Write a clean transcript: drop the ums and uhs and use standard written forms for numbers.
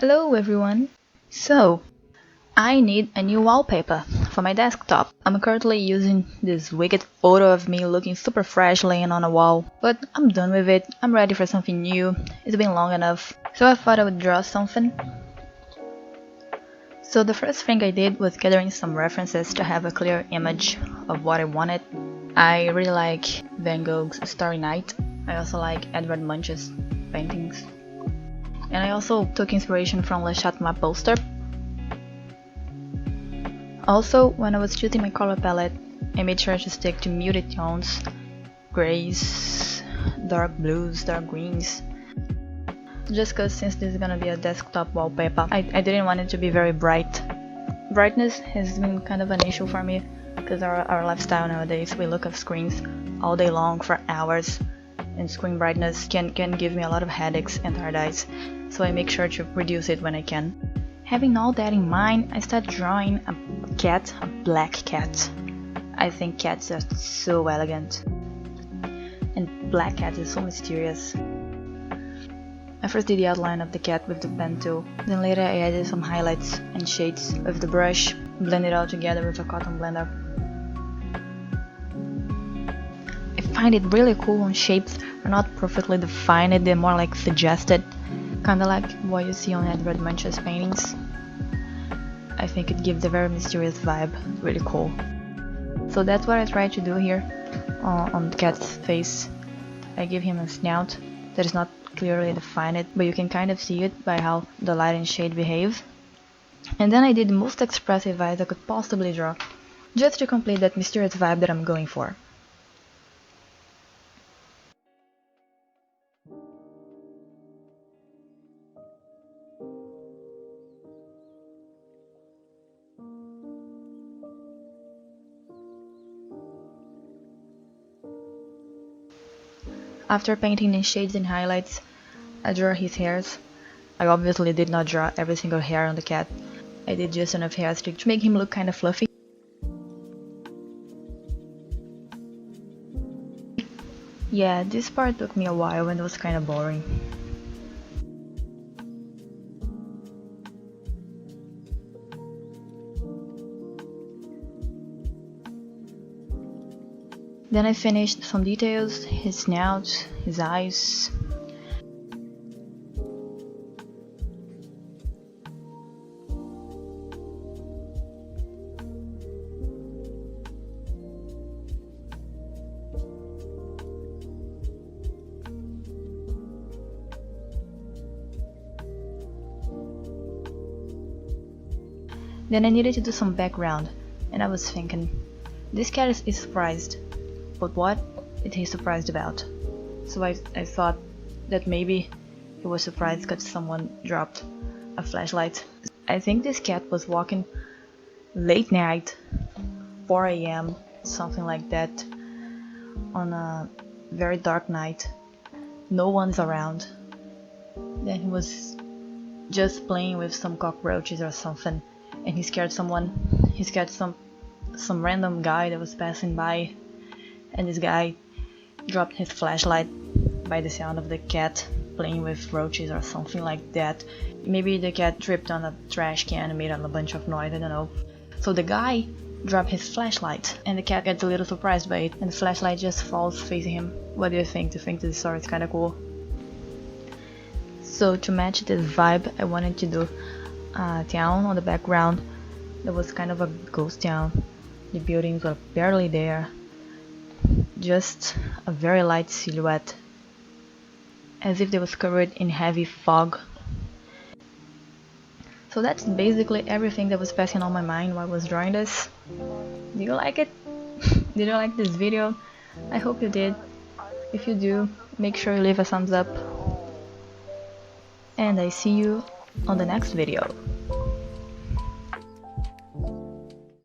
Hello everyone! So, I need a new wallpaper for my desktop. I'm currently using this wicked photo of me looking super fresh laying on a wall, but I'm done with it. I'm ready for something new. It's been long enough. So I thought I would draw something. So the first thing I did was gathering some references to have a clear image of what I wanted. I really like Van Gogh's Starry Night. I also like Edvard Munch's paintings. And I also took inspiration from Le Chat poster. Also, when I was choosing my color palette, I made sure to stick to muted tones, grays, dark blues, dark greens. Just cause since this is gonna be a desktop wallpaper, I didn't want it to be very bright. Brightness has been kind of an issue for me because our lifestyle nowadays, we look at screens all day long for hours, and screen brightness can give me a lot of headaches and tired eyes, so I make sure to reduce it when I can. Having all that in mind, I started drawing a cat, a black cat. I think cats are so elegant, and black cat is so mysterious. I first did the outline of the cat with the pen tool, then later I added some highlights and shades with the brush, blended it all together with a cotton blender. I find it really cool when shapes are not perfectly defined, they're more like suggested, kinda like what you see on Edvard Munch's paintings. I think it gives a very mysterious vibe, really cool. So that's what I tried to do here on the cat's face. I give him a snout that is not clearly defined, but you can kind of see it by how the light and shade behave. And then I did the most expressive eyes I could possibly draw, just to complete that mysterious vibe that I'm going for. After painting in shades and highlights, I drew his hairs. I obviously did not draw every single hair on the cat. I did just enough hairs to make him look kinda fluffy. Yeah, this part took me a while and was kinda boring. Then I finished some details, his snout, his eyes. Then I needed to do some background, and I was thinking, this cat is surprised. But what is he surprised about? So I thought that maybe he was surprised because someone dropped a flashlight. I think this cat was walking late night, 4 AM, something like that, on a very dark night. No one's around. Then he was just playing with some cockroaches or something, and he scared someone. He scared some random guy that was passing by. And this guy dropped his flashlight by the sound of the cat playing with roaches or something like that. Maybe the cat tripped on a trash can and made a bunch of noise, I don't know. So the guy dropped his flashlight and the cat gets a little surprised by it and the flashlight just falls facing him. What do you think? Do you think this story is kinda cool? So to match this vibe, I wanted to do a town on the background that was kind of a ghost town. The buildings were barely there. Just a very light silhouette, as if they was covered in heavy fog. So that's basically everything that was passing on my mind while I was drawing this. Do you like it? Did you like this video? I hope you did. If you do, make sure you leave a thumbs up. And I see you on the next video.